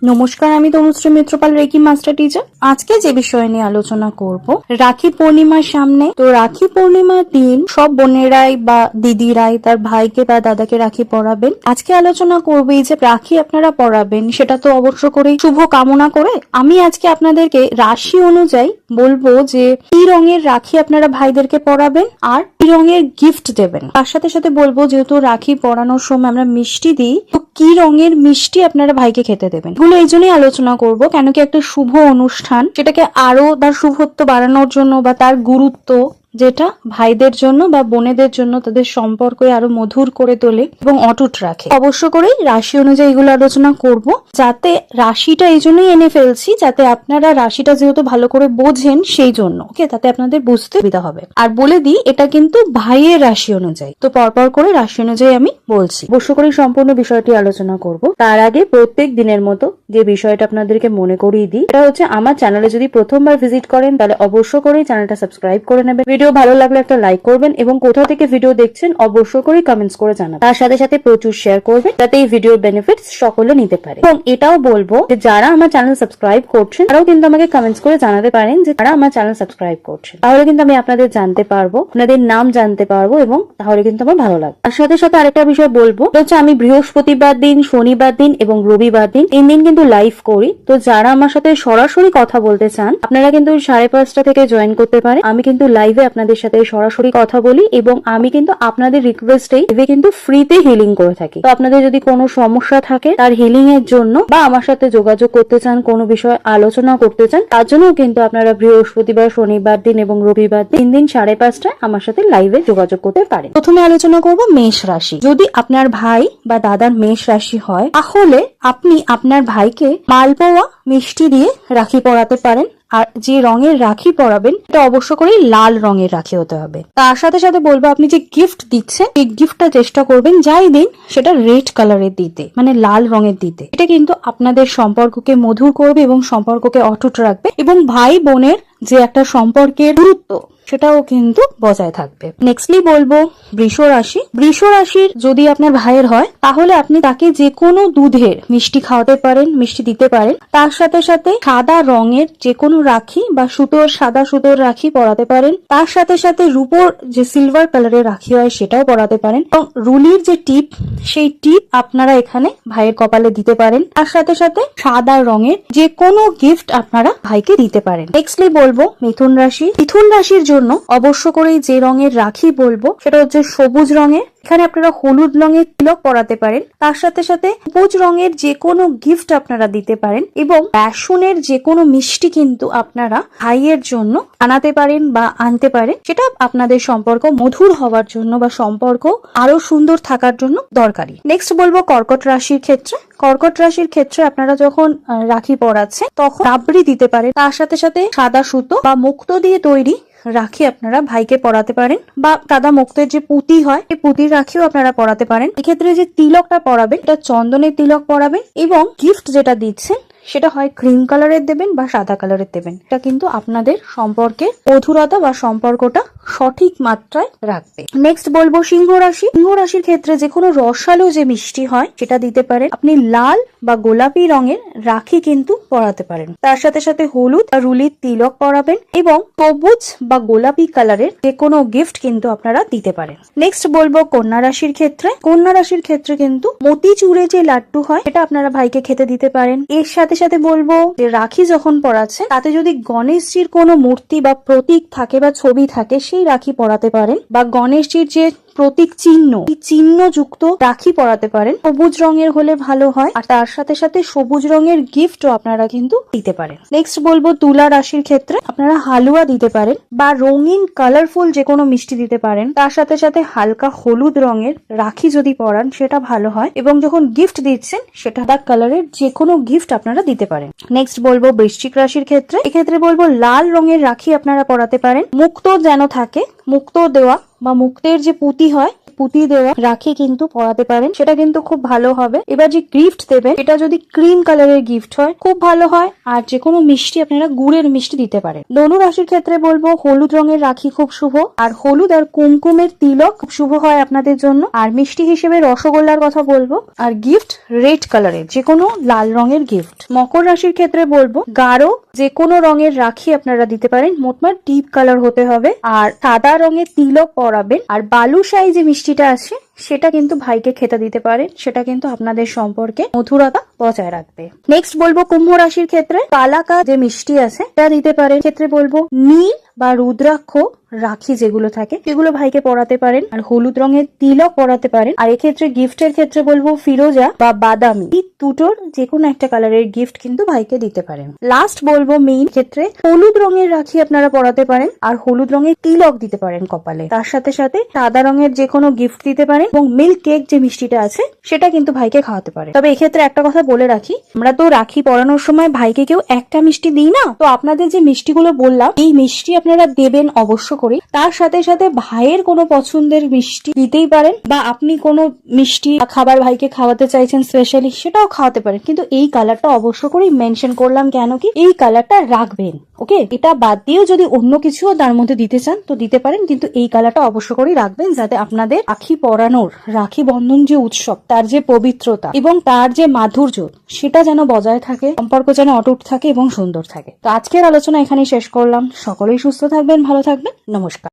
নমস্কার, আমি Tanushree Mitrapal, reiki master teacher. আজকে যে বিষয় নিয়ে আলোচনা করব, রাখি পূর্ণিমার সামনে। তো রাখি পূর্ণিমার দিন সব বোনেরাই বা দিদিরাই তার ভাইকে বা দাদাকে রাখি পরাবেন। আজকে আলোচনা করব এই যে রাখি আপনারা পরাবেন, সেটা তো অবশ্য করেই শুভ কামনা করে আমি আজকে আপনাদেরকে রাশি অনুযায়ী বলবো যে কি রঙের রাখি আপনারা ভাইদেরকে পরাবেন আর কি রঙের গিফট দেবেন। তার সাথে সাথে বলবো, যেহেতু রাখি পরানোর সময় আমরা মিষ্টি দিই, তো কি রঙের মিষ্টি আপনারা ভাইকে খেতে দেবেন। এগুলো এই জন্যই আলোচনা করব, কেন কি একটা শুভ অনুষ্ঠান, সেটাকে আরো তার শুভত্ব বাড়ানোর জন্য বা তার গুরুত্ব যেটা ভাইদের জন্য বা বোনেদের জন্য তাদের সম্পর্কে আরো মধুর করে তোলে এবং অটুট রাখে। অবশ্য করেই রাশি অনুযায়ী এগুলো আলোচনা করব, যাতে রাশিটা এই জন্যই এনে ফেলছি যাতে আপনারা রাশিটা যেহেতু ভালো করে বোঝেন সেই জন্য, ওকে, তাতে আপনাদের বুঝতে সুবিধা হবে। আর বলে দিই, এটা কিন্তু ভাইয়ের রাশি অনুযায়ী, তো পরপর করে রাশি অনুযায়ী আমি বলছি। অবশ্য করেই সম্পূর্ণ বিষয়টি আলোচনা করব। তার আগে প্রত্যেক দিনের মতো যে বিষয়টা আপনাদেরকে মনে করিয়ে দিই, এটা হচ্ছে আমার চ্যানেলে যদি প্রথমবার ভিজিট করেন তাহলে অবশ্য করেই চ্যানেলটা সাবস্ক্রাইব করে নেবেন। ভিডিও ভালো লাগলে একটা লাইক করবেন এবং কোথা থেকে ভিডিও দেখছেন অবশ্য করে কমেন্টস করে জানাবেন। তার সাথে সাথে প্রচুর শেয়ার করবেন যাতে এই ভিডিওর বেনিফিটস সকলে নিতে পারে। এবং এটাও বলবো যে যারা আমার চ্যানেল সাবস্ক্রাইব করছেন তারাও কিন্তু আমাকে কমেন্টস করে জানাতে পারেন যে তারা আমার চ্যানেল সাবস্ক্রাইব করছেন। তাহলে কিন্তু আমি আপনাদের জানতে পারবো, আপনাদের নাম জানতে পারবো এবং তাহলে কিন্তু আমার ভালো লাগবে। তার সাথে সাথে আরেকটা বিষয় বলবো, হচ্ছে আমি বৃহস্পতিবার দিন, শনিবার দিন এবং রবিবার দিন 3 দিন কিন্তু লাইভ করি। তো যারা আমার সাথে সরাসরি কথা বলতে চান আপনারা কিন্তু 5:30 থেকে জয়েন করতে পারেন। আমি কিন্তু লাইভে আপনাদের সাথে সরাসরি কথা বলি এবং আমি কিন্তু আপনাদের রিকোয়েস্টেই কিন্তু ফ্রিতে হিলিং করে থাকি। তো আপনাদের যদি কোনো সমস্যা থাকে তার হিলিং এর জন্য বা আমার সাথে যোগাযোগ করতে চান, কোনো বিষয় আলোচনা করতে চান, তার জন্য কিন্তু আপনারা বৃহস্পতিবার, শনিবার দিন এবং রবিবার দিন 3 দিন 5:30টায় আমার সাথে লাইভে যোগাযোগ করতে পারেন। প্রথমে আলোচনা করব মেষ রাশি। যদি আপনার ভাই বা দাদার মেষ রাশি হয় তাহলে আপনি আপনার ভাইকে মালপোয়া মিষ্টি দিয়ে রাখি পরাতে পারেন। আর যে রঙের রাখি পরাবেন এটা অবশ্য করেই লাল রঙের রাখি হতে হবে। তার সাথে সাথে বলবো, আপনি যে গিফট দিচ্ছেন এই গিফটটা চেষ্টা করবেন যাই দিন সেটা রেড কালারের দিতে, মানে লাল রঙের দিতে। এটা কিন্তু আপনাদের সম্পর্ককে মধুর করবে এবং সম্পর্ককে অটুট রাখবে এবং ভাই বোনের যে একটা সম্পর্কের গুরুত্ব সেটাও কিন্তু বজায় থাকবে। নেক্সটলি বলবো বৃষ রাশি। বৃষ রাশির যদি আপনার ভাইয়ের হয় তাহলে আপনি তাকে যে কোনো দুধের মিষ্টি খাওয়াতে পারেন, মিষ্টি দিতে পারেন। তার সাথে সাথে সাদা রঙের যে কোনো রাখি বা সাদা সুতোর রাখি পরাতে পারেন। তার সাথে সাথে রূপোর যে সিলভার কালারের রাখি হয় সেটাও পরাতে পারেন এবং রুলির যে টিপ, সেই টিপ আপনারা এখানে ভাইয়ের কপালে দিতে পারেন। তার সাথে সাথে সাদা রঙের যে কোনো গিফট আপনারা ভাইকে দিতে পারেন। নেক্সটলি বলবো মিথুন রাশি। মিথুন রাশির জন্য অবশ্য করেই যে রঙের রাখি বলবো সেটা হচ্ছে সবুজ রঙের। এখানে আপনারা হলুদ রঙের তিলক পরাতে পারেন। তার সাথে সাথে সবুজ রঙের যে কোনো গিফট আপনারা দিতে পারেন এবং বেসনের যে কোনো মিষ্টি কিন্তু আপনারা ভাইয়ের জন্য আনাতে পারেন বা আনতে পারেন। সেটা আপনাদের সম্পর্ক মধুর হওয়ার জন্য বা সম্পর্ক আরো সুন্দর থাকার জন্য দরকারি। নেক্সট বলবো কর্কট রাশির ক্ষেত্রে। কর্কট রাশির ক্ষেত্রে আপনারা যখন রাখি পরাচ্ছেন তখন রাবড়ি দিতে পারেন। তার সাথে সাথে সাদা সুতো বা মুক্তো দিয়ে তৈরি রাখি আপনারা ভাইকে পরাতে পারেন বা সাদা মুক্তের যে পুঁতি হয় এই পুঁতির রাখিও আপনারা পরাতে পারেন। এক্ষেত্রে যে তিলকটা পরাবেন এটা চন্দনের তিলক পরাবেন এবং গিফট যেটা দিচ্ছেন সেটা হয় ক্রিম কালারের দেবেন বা সাদা কালারের দেবেন। এটা কিন্তু আপনাদের সম্পর্কে মধুরতা বা সম্পর্কটা সঠিক মাত্রায় রাখবে। নেক্সট বলবো সিংহ রাশি। সিংহ রাশির ক্ষেত্রে যে কোনো রসালো যে মিষ্টি হয় সেটা দিতে পারেন। আপনি লাল বা গোলাপি রঙের রাখি কিন্তু পরাতে পারেন। তার সাথে সাথে হলুদ বা রুলির তিলক পরাবেন এবং সবুজ বা গোলাপি কালারের যে কোনো গিফট কিন্তু আপনারা দিতে পারেন। নেক্সট বলবো কন্যা রাশির ক্ষেত্রে। কন্যা রাশির ক্ষেত্রে কিন্তু মতিচুরে যে লাড্ডু হয় এটা আপনারা ভাইকে খেতে দিতে পারেন। এর সাথে সাথে বলবো যে রাখি যখন পরাচ্ছেন তাতে যদি গণেশজির কোনো মূর্তি বা প্রতীক থাকে বা ছবি থাকে সেই রাখি পরাতে পারেন বা গণেশজির যে প্রতীক চিহ্ন যুক্ত রাখি পরাতে পারেন। সবুজ রঙের হলে ভালো হয় আর তার সাথে সাথে সবুজ রঙের গিফটও আপনারা কিন্তু দিতে পারেন। নেক্সট বলবো তুলা রাশির ক্ষেত্রে আপনারা হালুয়া দিতে পারেন বা রঙিন কালারফুল যে কোনো মিষ্টি দিতে পারেন। তার সাথে সাথে হালকা হলুদ রঙের রাখি যদি পরান সেটা ভালো হয় এবং যখন গিফট দিচ্ছেন সেটা সাদা কালারের যে কোনো গিফট আপনারা দিতে পারেন। নেক্সট বলবো বৃশ্চিক রাশির ক্ষেত্রে। এক্ষেত্রে বলবো লাল রঙের রাখি আপনারা পরাতে পারেন। মুক্তো যেন থাকে, মুক্তো দেওয়া বা মুক্তের যে পুঁতি হয় পুঁতি দেওয়া রাখি কিন্তু পরাতে পারেন, সেটা কিন্তু খুব ভালো হবে। এবার যে গিফট দেবেন এটা যদি ক্রিম কালারের গিফট হয় খুব ভালো হয়, আর যে কোনো মিষ্টি আপনারা গুড়ের মিষ্টি দিতে পারেন। ধনু রাশির ক্ষেত্রে বলবো হলুদ রঙের রাখি খুব শুভ, আর হলুদ আর কুমকুমের তিলক খুব শুভ হয় আপনাদের জন্য। আর মিষ্টি হিসেবে রসগোল্লার কথা বলবো, আর গিফট রেড কালারের যে কোনো লাল রঙের গিফট। মকর রাশির ক্ষেত্রে বলবো গাঢ় যে কোনো রঙের রাখি আপনারা দিতে পারেন, মোটমাট ডিপ কালার হতে হবে, আর সাদা রঙের তিলক পরাবেন। আর বালুশাহী যে মিষ্টিটা আছে সেটা কিন্তু ভাইকে খেতে দিতে পারেন, সেটা কিন্তু আপনাদের সম্পর্কে মধুরতা বজায় রাখবে। নেক্সট বলবো কুম্ভ রাশির ক্ষেত্রে কালাকা যে মিষ্টি আছে তা দিতে পারেন। ক্ষেত্রে বলবো নীল বা রুদ্রাক্ষ রাখি যেগুলো থাকে সেগুলো ভাইকে পরাতে পারেন, আর হলুদ রঙের তিলক পরাতে পারেন। আর এক্ষেত্রে গিফটের ক্ষেত্রে বলবো ফিরোজা বা বাদামি, এই দুটোর যে কোনো একটা কালারের গিফট কিন্তু ভাইকে দিতে পারেন। লাস্ট বলবো মেইন ক্ষেত্রে হলুদ রঙের রাখি আপনারা পরাতে পারেন, আর হলুদ রঙের তিলক দিতে পারেন কপালে। তার সাথে সাথে সাদা রঙের যে কোনো গিফট দিতে পারেন, এবং মিল্ক কেক যে মিষ্টিটা আছে সেটা কিন্তু ভাইকে খাওয়াতে পারে। তবে এক্ষেত্রে একটা কথা বলে রাখি, আমরা তো রাখি পরানোর সময় ভাইকে কেউ একটা মিষ্টি দিই না, তো আপনাদের যে মিষ্টিগুলো বললাম এই মিষ্টি আপনারা দেবেন অবশ্য করে। তার সাথে সাথে ভাইয়ের কোনো পছন্দের মিষ্টি দিতেই পারেন, বা আপনি কোনো মিষ্টি খাবার ভাইকে খাওয়াতে চাইছেন স্পেশালি সেটাও খাওয়াতে পারেন, কিন্তু এই কালারটা অবশ্য করেই মেনশন করলাম কেন কি এই কালারটা রাখবেন। ওকে, এটা বাদ দিয়েও যদি অন্য কিছুও তার মধ্যে দিতে চান তো দিতে পারেন, কিন্তু এই কালারটা অবশ্য করেই রাখবেন, যাতে আপনাদের রাখি পরানোর রাখি বন্ধন যে উৎসব তার যে পবিত্রতা এবং তার যে মাধুর্য সেটা যেন বজায় থাকে, সম্পর্ক যেন অটুট থাকে এবং সুন্দর থাকে। তো আজকের আলোচনা এখানেই শেষ করলাম। সকলেই সুস্থ থাকবেন, ভালো থাকবেন, নমস্কার।